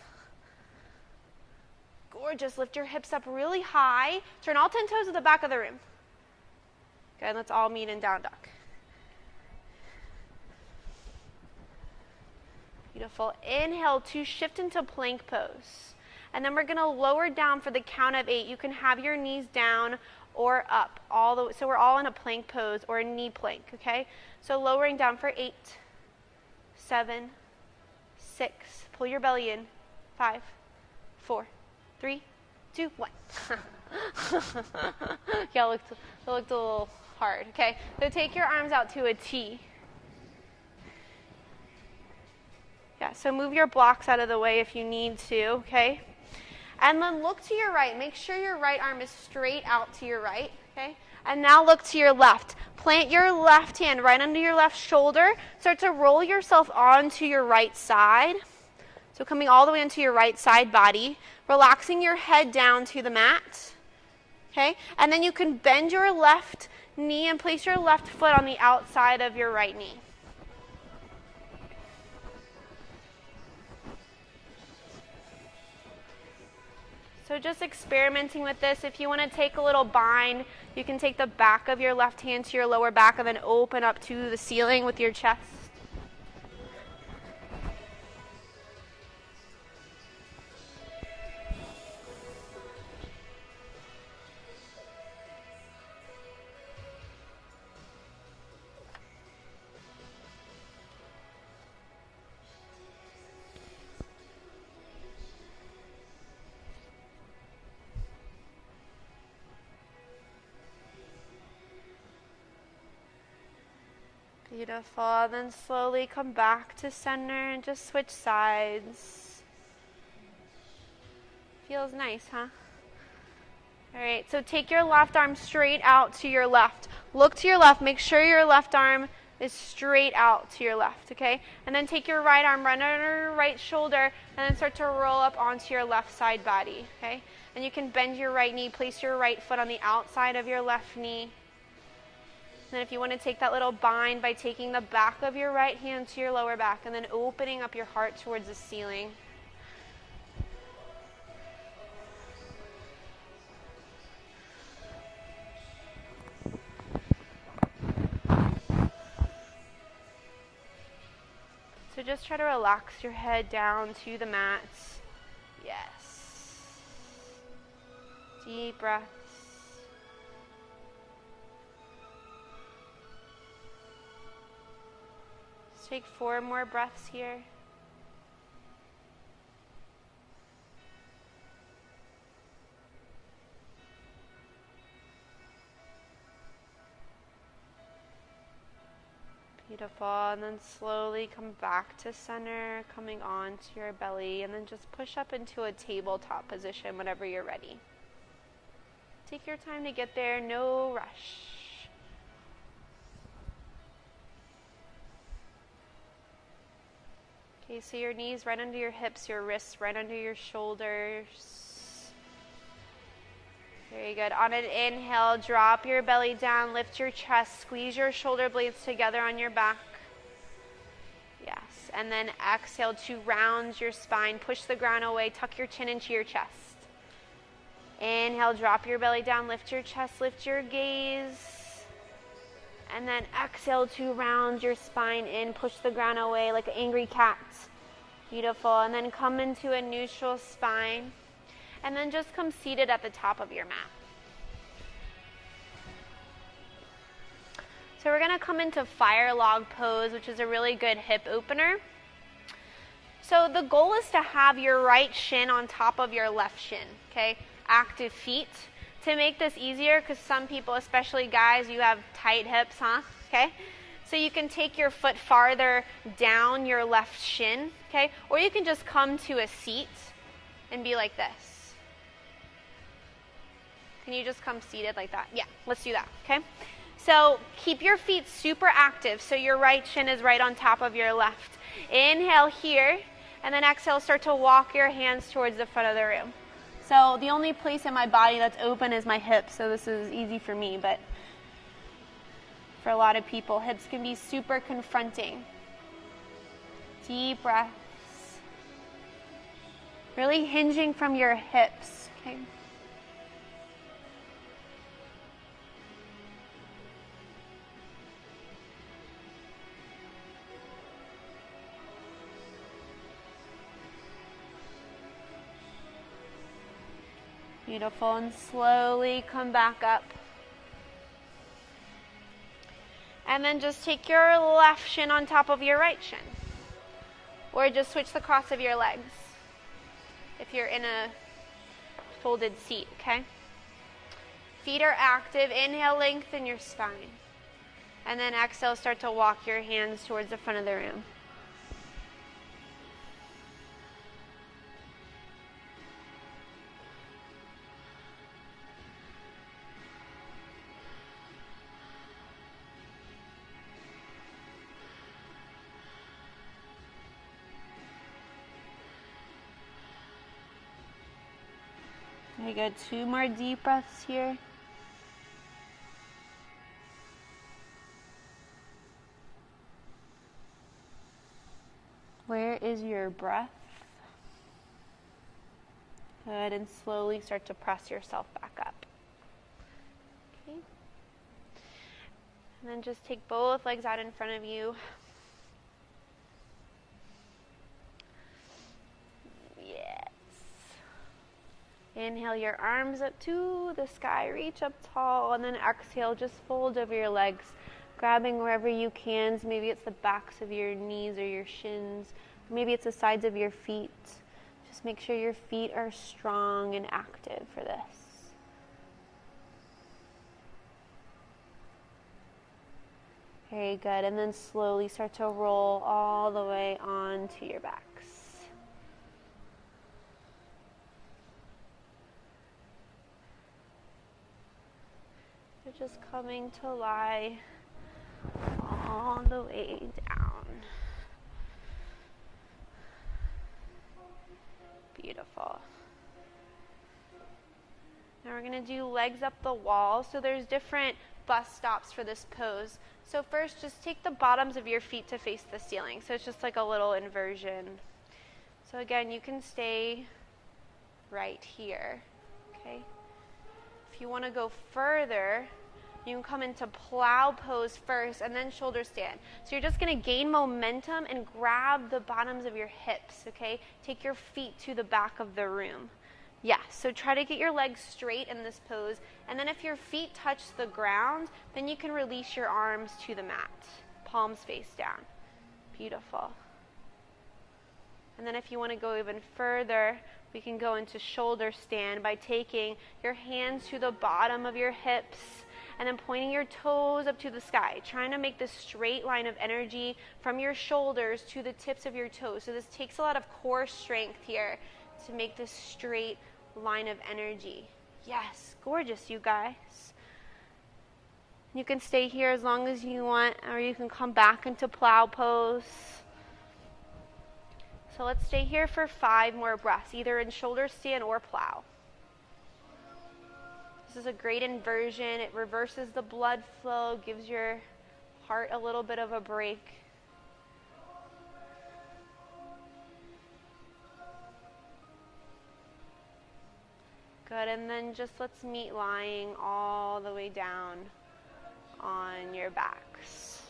Gorgeous. Lift your hips up really high. Turn all 10 toes to the back of the room. Good. Let's all meet in down dog. Beautiful. Inhale to shift into plank pose. And then we're going to lower down for the count of 8. You can have your knees down or up. So we're all in a plank pose or a knee plank, okay? So lowering down for 8, 7, 6. Pull your belly in. 5, 4, 3, 2, 1. Yeah, it looked a little hard, okay? So take your arms out to a T. Yeah, so move your blocks out of the way if you need to, okay? And then look to your right. Make sure your right arm is straight out to your right, okay? And now look to your left. Plant your left hand right under your left shoulder. Start to roll yourself onto your right side. So coming all the way into your right side body. Relaxing your head down to the mat, okay? And then you can bend your left knee and place your left foot on the outside of your right knee. So just experimenting with this. If you want to take a little bind, you can take the back of your left hand to your lower back and then open up to the ceiling with your chest. Beautiful. Then slowly come back to center and just switch sides. Feels nice, huh? All right, so take your left arm straight out to your left. Look to your left. Make sure your left arm is straight out to your left, okay? And then take your right arm right under your right shoulder and then start to roll up onto your left side body, okay? And you can bend your right knee. Place your right foot on the outside of your left knee. Then if you want to take that little bind by taking the back of your right hand to your lower back and then opening up your heart towards the ceiling. So just try to relax your head down to the mat. Yes. Deep breaths. Take 4 more breaths here. Beautiful. And then slowly come back to center, coming onto your belly, and then just push up into a tabletop position whenever you're ready. Take your time to get there, no rush. Okay, so your knees right under your hips, your wrists right under your shoulders. Very good. On an inhale, drop your belly down, lift your chest, squeeze your shoulder blades together on your back. Yes, and then exhale to round your spine, push the ground away, tuck your chin into your chest. Inhale, drop your belly down, lift your chest, lift your gaze. And then exhale to round your spine in, push the ground away like an angry cat. Beautiful. And then come into a neutral spine. And then just come seated at the top of your mat. So we're going to come into fire log pose, which is a really good hip opener. So the goal is to have your right shin on top of your left shin, okay? Active feet. To make this easier, because some people, especially guys, you have tight hips, huh? Okay? So you can take your foot farther down your left shin, okay? Or you can just come to a seat and be like this. Can you just come seated like that? Yeah, let's do that, okay? So keep your feet super active so your right shin is right on top of your left. Inhale here, and then exhale, start to walk your hands towards the front of the room. So the only place in my body that's open is my hips, so this is easy for me, but for a lot of people, hips can be super confronting. Deep breaths. Really hinging from your hips, okay? Beautiful, and slowly come back up. And then just take your left shin on top of your right shin. Or just switch the cross of your legs if you're in a folded seat, okay? Feet are active. Inhale, lengthen your spine. And then exhale, start to walk your hands towards the front of the room. Very good. 2 more deep breaths here. Where is your breath? Good, and slowly start to press yourself back up. Okay. And then just take both legs out in front of you. Yes. Inhale your arms up to the sky, reach up tall, and then exhale, just fold over your legs, grabbing wherever you can. So maybe it's the backs of your knees or your shins, maybe it's the sides of your feet. Just make sure your feet are strong and active for this. Very good, and then slowly start to roll all the way onto your backs. Just coming to lie all the way down. Beautiful. Now we're going to do legs up the wall. So there's different bus stops for this pose. So first, just take the bottoms of your feet to face the ceiling. So it's just like a little inversion. So again, you can stay right here. Okay. If you want to go further, you can come into plow pose first and then shoulder stand. So you're just going to gain momentum and grab the bottoms of your hips, okay? Take your feet to the back of the room. Yeah, so try to get your legs straight in this pose. And then if your feet touch the ground, then you can release your arms to the mat. Palms face down. Beautiful. And then if you want to go even further, we can go into shoulder stand by taking your hands to the bottom of your hips and then pointing your toes up to the sky, trying to make this straight line of energy from your shoulders to the tips of your toes. So this takes a lot of core strength here to make this straight line of energy. Yes, gorgeous, you guys. You can stay here as long as you want, or you can come back into plow pose. So let's stay here for 5 more breaths, either in shoulder stand or plow. This is a great inversion. It reverses the blood flow, gives your heart a little bit of a break. Good, and then just let's meet lying all the way down on your backs.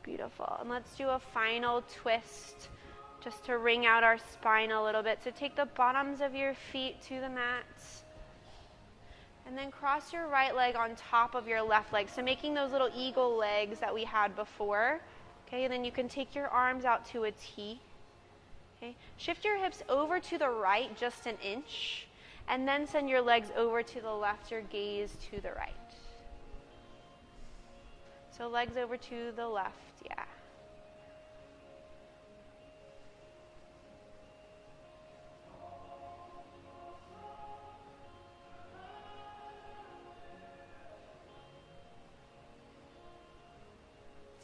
Beautiful. And let's do a final twist just to wring out our spine a little bit. So take the bottoms of your feet to the mat. And then cross your right leg on top of your left leg. So making those little eagle legs that we had before. Okay, and then you can take your arms out to a T. Okay, shift your hips over to the right just an inch. And then send your legs over to the left, your gaze to the right. So legs over to the left, yeah.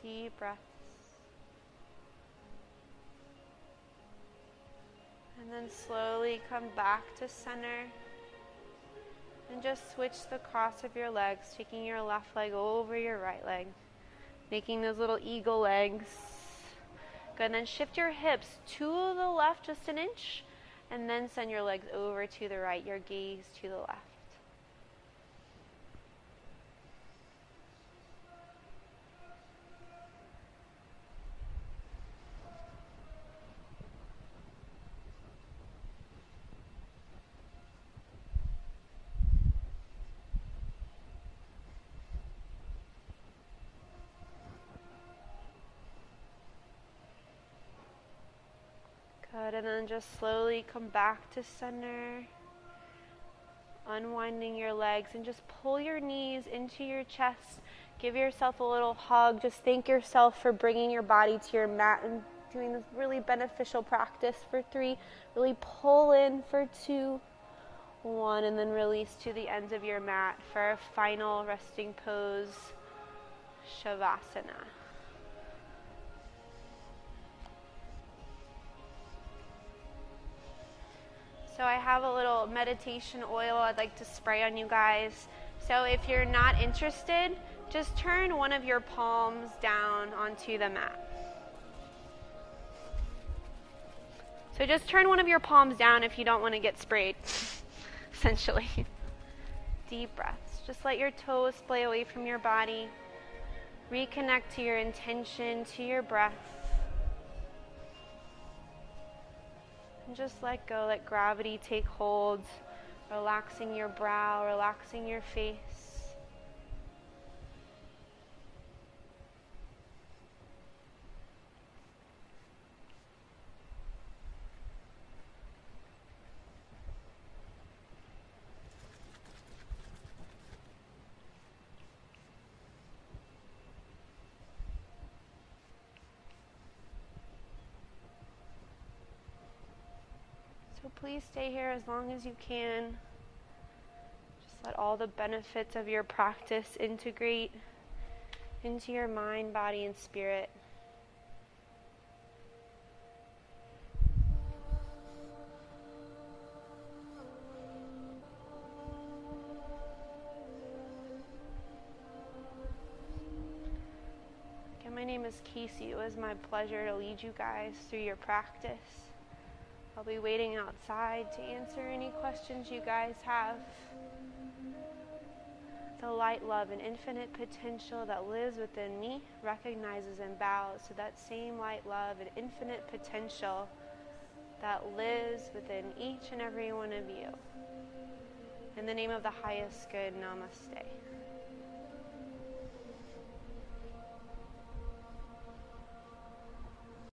Deep breaths. And then slowly come back to center. And just switch the cross of your legs, taking your left leg over your right leg. Making those little eagle legs. Good, and then shift your hips to the left just an inch. And then send your legs over to the right, your gaze to the left. Good, and then just slowly come back to center, unwinding your legs, and just pull your knees into your chest. Give yourself a little hug. Just thank yourself for bringing your body to your mat and doing this really beneficial practice for 3. Really pull in for 2, 1, and then release to the ends of your mat for our final resting pose, Shavasana. So I have a little meditation oil I'd like to spray on you guys. So if you're not interested, just turn one of your palms down onto the mat. So just turn one of your palms down if you don't want to get sprayed, essentially. Deep breaths. Just let your toes splay away from your body. Reconnect to your intention, to your breath. And just let go, let gravity take hold, relaxing your brow, relaxing your face. So please stay here as long as you can. Just let all the benefits of your practice integrate into your mind, body, and spirit. Again, my name is Casey. It was my pleasure to lead you guys through your practice. I'll be waiting outside to answer any questions you guys have. The light, love, and infinite potential that lives within me recognizes and bows to that same light, love, and infinite potential that lives within each and every one of you. In the name of the highest good, namaste.